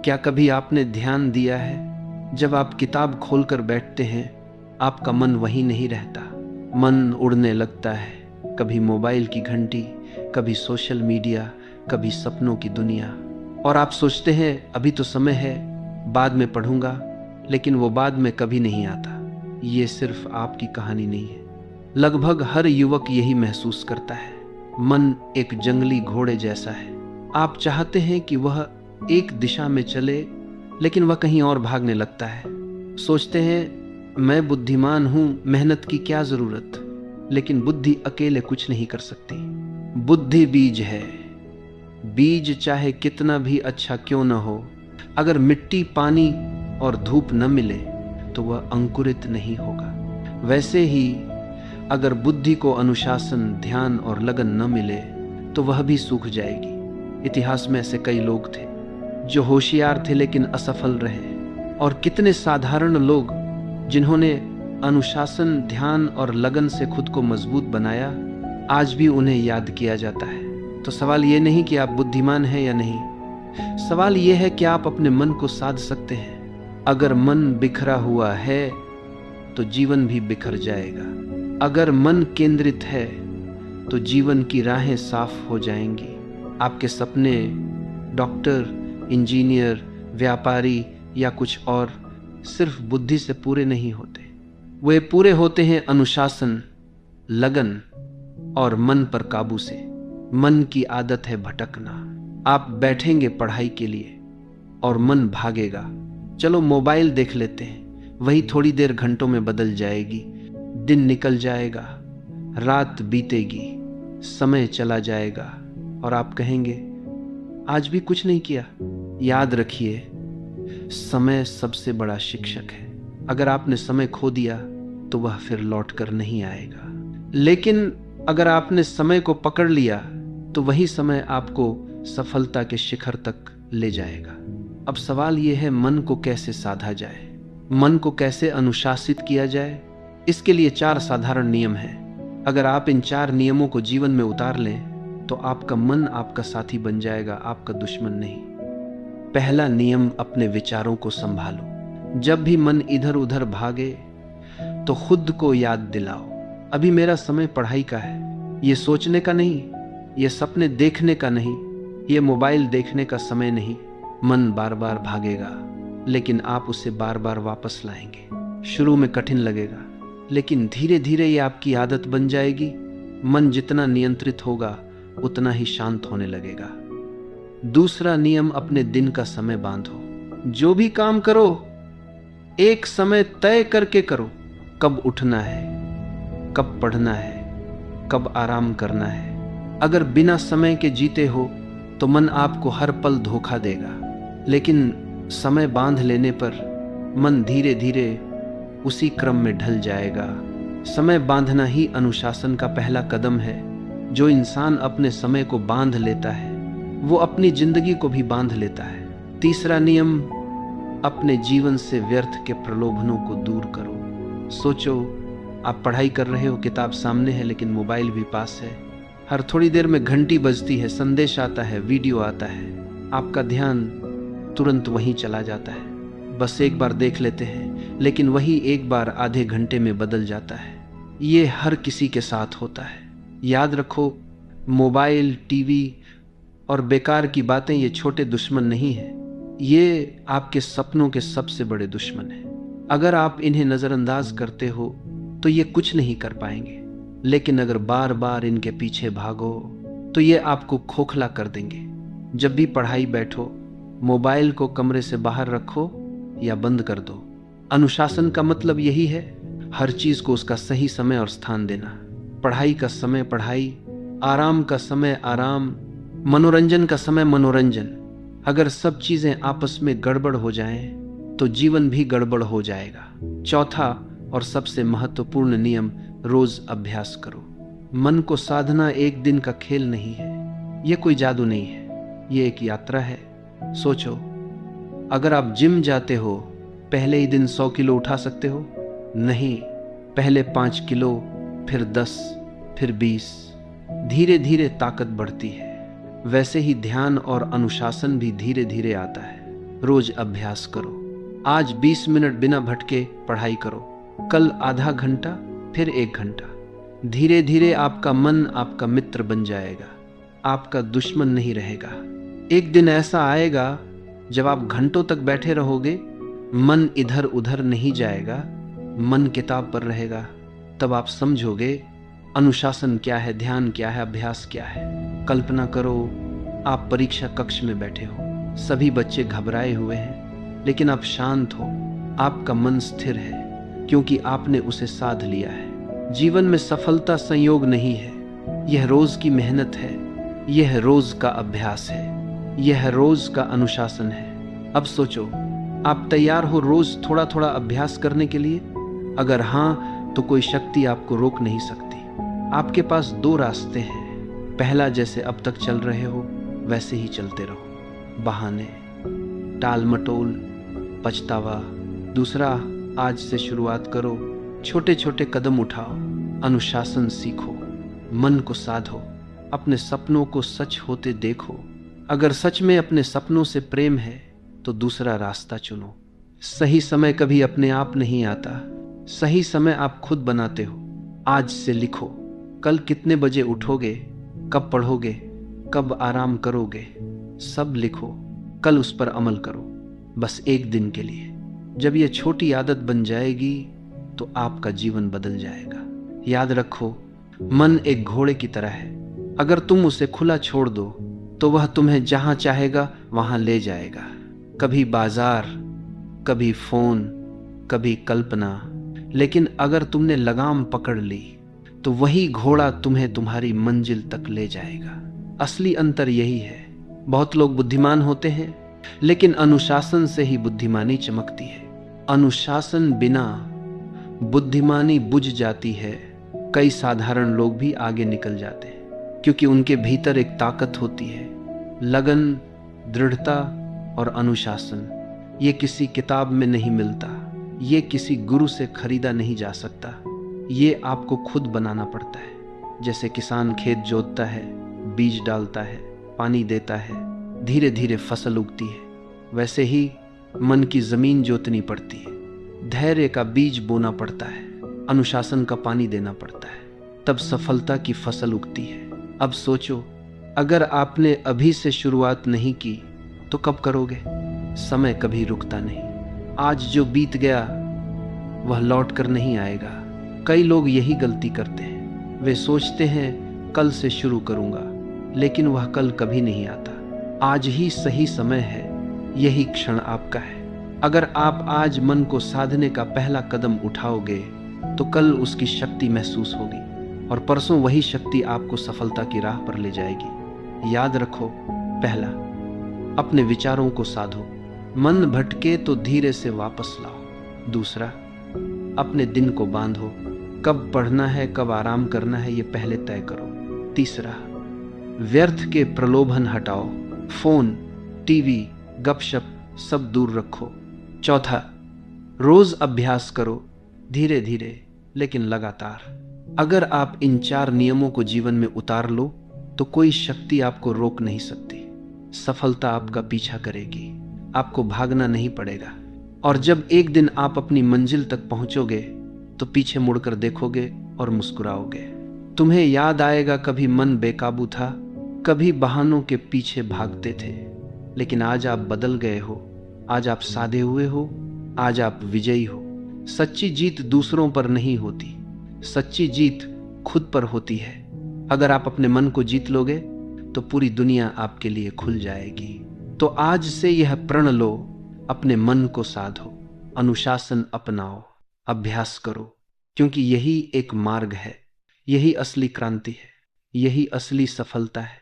क्या कभी आपने ध्यान दिया है, जब आप किताब खोलकर बैठते हैं आपका मन वहीं नहीं रहता, मन उड़ने लगता है। कभी मोबाइल की घंटी, कभी सोशल मीडिया, कभी सपनों की दुनिया। और आप सोचते हैं अभी तो समय है, बाद में पढ़ूंगा, लेकिन वो बाद में कभी नहीं आता। ये सिर्फ आपकी कहानी नहीं है, लगभग हर युवक यही महसूस करता है। मन एक जंगली घोड़े जैसा है। आप चाहते हैं कि वह एक दिशा में चले, लेकिन वह कहीं और भागने लगता है। सोचते हैं मैं बुद्धिमान हूं, मेहनत की क्या जरूरत, लेकिन बुद्धि अकेले कुछ नहीं कर सकती। बुद्धि बीज है। बीज चाहे कितना भी अच्छा क्यों न हो, अगर मिट्टी, पानी और धूप न मिले तो वह अंकुरित नहीं होगा। वैसे ही अगर बुद्धि को अनुशासन, ध्यान और लगन न मिले तो वह भी सूख जाएगी। इतिहास में ऐसे कई लोग थे जो होशियार थे लेकिन असफल रहे, और कितने साधारण लोग जिन्होंने अनुशासन, ध्यान और लगन से खुद को मजबूत बनाया, आज भी उन्हें याद किया जाता है। तो सवाल ये नहीं कि आप बुद्धिमान हैं या नहीं, सवाल ये है कि आप अपने मन को साध सकते हैं। अगर मन बिखरा हुआ है तो जीवन भी बिखर जाएगा। अगर मन केंद्रित है तो जीवन की राहें साफ हो जाएंगी। आपके सपने डॉक्टर, इंजीनियर, व्यापारी या कुछ और सिर्फ बुद्धि से पूरे नहीं होते, वे पूरे होते हैं अनुशासन, लगन और मन पर काबू से। मन की आदत है भटकना। आप बैठेंगे पढ़ाई के लिए और मन भागेगा, चलो मोबाइल देख लेते हैं, वही थोड़ी देर घंटों में बदल जाएगी। दिन निकल जाएगा, रात बीतेगी, समय चला जाएगा और आप कहेंगे आज भी कुछ नहीं किया। याद रखिए, समय सबसे बड़ा शिक्षक है। अगर आपने समय खो दिया तो वह फिर लौट कर नहीं आएगा, लेकिन अगर आपने समय को पकड़ लिया तो वही समय आपको सफलता के शिखर तक ले जाएगा। अब सवाल यह है, मन को कैसे साधा जाए, मन को कैसे अनुशासित किया जाए। इसके लिए 4 साधारण नियम हैं। अगर आप इन 4 नियमों को जीवन में उतार लें तो आपका मन आपका साथी बन जाएगा, आपका दुश्मन नहीं। पहला नियम, अपने विचारों को संभालो। जब भी मन इधर उधर भागे तो खुद को याद दिलाओ, अभी मेरा समय पढ़ाई का है, ये सोचने का नहीं, ये सपने देखने का नहीं, ये मोबाइल देखने का समय नहीं। मन बार बार भागेगा, लेकिन आप उसे बार बार वापस लाएंगे। शुरू में कठिन लगेगा, लेकिन धीरे धीरे ये आपकी आदत बन जाएगी। मन जितना नियंत्रित होगा उतना ही शांत होने लगेगा। दूसरा नियम, अपने दिन का समय बांधो। जो भी काम करो एक समय तय करके करो। कब उठना है, कब पढ़ना है, कब आराम करना है। अगर बिना समय के जीते हो तो मन आपको हर पल धोखा देगा, लेकिन समय बांध लेने पर मन धीरे धीरे उसी क्रम में ढल जाएगा। समय बांधना ही अनुशासन का पहला कदम है। जो इंसान अपने समय को बांध लेता है वो अपनी जिंदगी को भी बांध लेता है। तीसरा नियम, अपने जीवन से व्यर्थ के प्रलोभनों को दूर करो। सोचो, आप पढ़ाई कर रहे हो, किताब सामने है, लेकिन मोबाइल भी पास है। हर थोड़ी देर में घंटी बजती है, संदेश आता है, वीडियो आता है, आपका ध्यान तुरंत वहीं चला जाता है। बस एक बार देख लेते हैं, लेकिन वही एक बार आधे घंटे में बदल जाता है। ये हर किसी के साथ होता है। याद रखो, मोबाइल, टीवी और बेकार की बातें ये छोटे दुश्मन नहीं हैं, ये आपके सपनों के सबसे बड़े दुश्मन हैं। अगर आप इन्हें नज़रअंदाज करते हो तो ये कुछ नहीं कर पाएंगे, लेकिन अगर बार बार इनके पीछे भागो तो ये आपको खोखला कर देंगे। जब भी पढ़ाई बैठो, मोबाइल को कमरे से बाहर रखो या बंद कर दो। अनुशासन का मतलब यही है, हर चीज को उसका सही समय और स्थान देना। पढ़ाई का समय पढ़ाई, आराम का समय आराम, मनोरंजन का समय मनोरंजन। अगर सब चीजें आपस में गड़बड़ हो जाएं तो जीवन भी गड़बड़ हो जाएगा। चौथा और सबसे महत्वपूर्ण नियम, रोज अभ्यास करो। मन को साधना एक दिन का खेल नहीं है, यह कोई जादू नहीं है, यह एक यात्रा है। सोचो, अगर आप जिम जाते हो, पहले ही दिन 100 किलो उठा सकते हो? नहीं, पहले 5 किलो, फिर 10, फिर 20। धीरे धीरे ताकत बढ़ती है। वैसे ही ध्यान और अनुशासन भी धीरे धीरे आता है। रोज अभ्यास करो। आज 20 मिनट बिना भटके पढ़ाई करो, कल आधा घंटा, फिर 1 घंटा। धीरे धीरे आपका मन आपका मित्र बन जाएगा, आपका दुश्मन नहीं रहेगा। एक दिन ऐसा आएगा जब आप घंटों तक बैठे रहोगे, मन इधर उधर नहीं जाएगा, मन किताब पर रहेगा। तब आप समझोगे अनुशासन क्या है, ध्यान क्या है, अभ्यास क्या है। कल्पना करो आप परीक्षा कक्ष में बैठे हो, सभी बच्चे घबराए हुए हैं, लेकिन आप शांत हो, आपका मन स्थिर है, क्योंकि आपने उसे साध लिया है। जीवन में सफलता संयोग नहीं है, यह रोज की मेहनत है, यह रोज का अभ्यास है, यह रोज का अनुशासन है। अब सोचो, आप तैयार हो रोज थोड़ा थोड़ा अभ्यास करने के लिए? अगर हां, तो कोई शक्ति आपको रोक नहीं सकती। आपके पास 2 रास्ते हैं। पहला, जैसे अब तक चल रहे हो वैसे ही चलते रहो, बहाने, टाल मटोल, पछतावा। दूसरा, आज से शुरुआत करो, छोटे छोटे कदम उठाओ, अनुशासन सीखो, मन को साधो, अपने सपनों को सच होते देखो। अगर सच में अपने सपनों से प्रेम है तो दूसरा रास्ता चुनो। सही समय कभी अपने आप नहीं आता, सही समय आप खुद बनाते हो। आज से लिखो, कल कितने बजे उठोगे, कब पढ़ोगे, कब आराम करोगे, सब लिखो। कल उस पर अमल करो, बस एक दिन के लिए। जब यह छोटी आदत बन जाएगी तो आपका जीवन बदल जाएगा। याद रखो, मन एक घोड़े की तरह है, अगर तुम उसे खुला छोड़ दो तो वह तुम्हें जहां चाहेगा वहां ले जाएगा। कभी बाजार, कभी फोन, कभी कल्पना। लेकिन अगर तुमने लगाम पकड़ ली तो वही घोड़ा तुम्हें तुम्हारी मंजिल तक ले जाएगा। असली अंतर यही है। बहुत लोग बुद्धिमान होते हैं, लेकिन अनुशासन से ही बुद्धिमानी चमकती है। अनुशासन बिना बुद्धिमानी बुझ जाती है। कई साधारण लोग भी आगे निकल जाते हैं, क्योंकि उनके भीतर एक ताकत होती है, लगन, दृढ़ता और अनुशासन। ये किसी किताब में नहीं मिलता, ये किसी गुरु से खरीदा नहीं जा सकता, ये आपको खुद बनाना पड़ता है। जैसे किसान खेत जोतता है, बीज डालता है, पानी देता है, धीरे धीरे फसल उगती है, वैसे ही मन की जमीन जोतनी पड़ती है, धैर्य का बीज बोना पड़ता है, अनुशासन का पानी देना पड़ता है, तब सफलता की फसल उगती है। अब सोचो, अगर आपने अभी से शुरुआत नहीं की तो कब करोगे? समय कभी रुकता नहीं। आज जो बीत गया वह लौट कर नहीं आएगा। कई लोग यही गलती करते हैं, वे सोचते हैं कल से शुरू करूंगा, लेकिन वह कल कभी नहीं आता। आज ही सही समय है, यही क्षण आपका है। अगर आप आज मन को साधने का पहला कदम उठाओगे तो कल उसकी शक्ति महसूस होगी, और परसों वही शक्ति आपको सफलता की राह पर ले जाएगी। याद रखो, पहला, अपने विचारों को साधो, मन भटके तो धीरे से वापस लाओ। दूसरा, अपने दिन को बांधो, कब पढ़ना है कब आराम करना है ये पहले तय करो। तीसरा, व्यर्थ के प्रलोभन हटाओ, फोन, टीवी, गपशप सब दूर रखो। चौथा, रोज अभ्यास करो, धीरे धीरे लेकिन लगातार। अगर आप इन 4 नियमों को जीवन में उतार लो तो कोई शक्ति आपको रोक नहीं सकती। सफलता आपका पीछा करेगी, आपको भागना नहीं पड़ेगा। और जब एक दिन आप अपनी मंजिल तक पहुंचोगे तो पीछे मुड़कर देखोगे और मुस्कुराओगे। तुम्हें याद आएगा कभी मन बेकाबू था, कभी बहानों के पीछे भागते थे, लेकिन आज आप बदल गए हो, आज आप साधे हुए हो, आज आप विजयी हो। सच्ची जीत दूसरों पर नहीं होती, सच्ची जीत खुद पर होती है। अगर आप अपने मन को जीत लोगे तो पूरी दुनिया आपके लिए खुल जाएगी। तो आज से यह प्रण लो, अपने मन को साधो, अनुशासन अपनाओ, अभ्यास करो, क्योंकि यही एक मार्ग है, यही असली क्रांति है, यही असली सफलता है।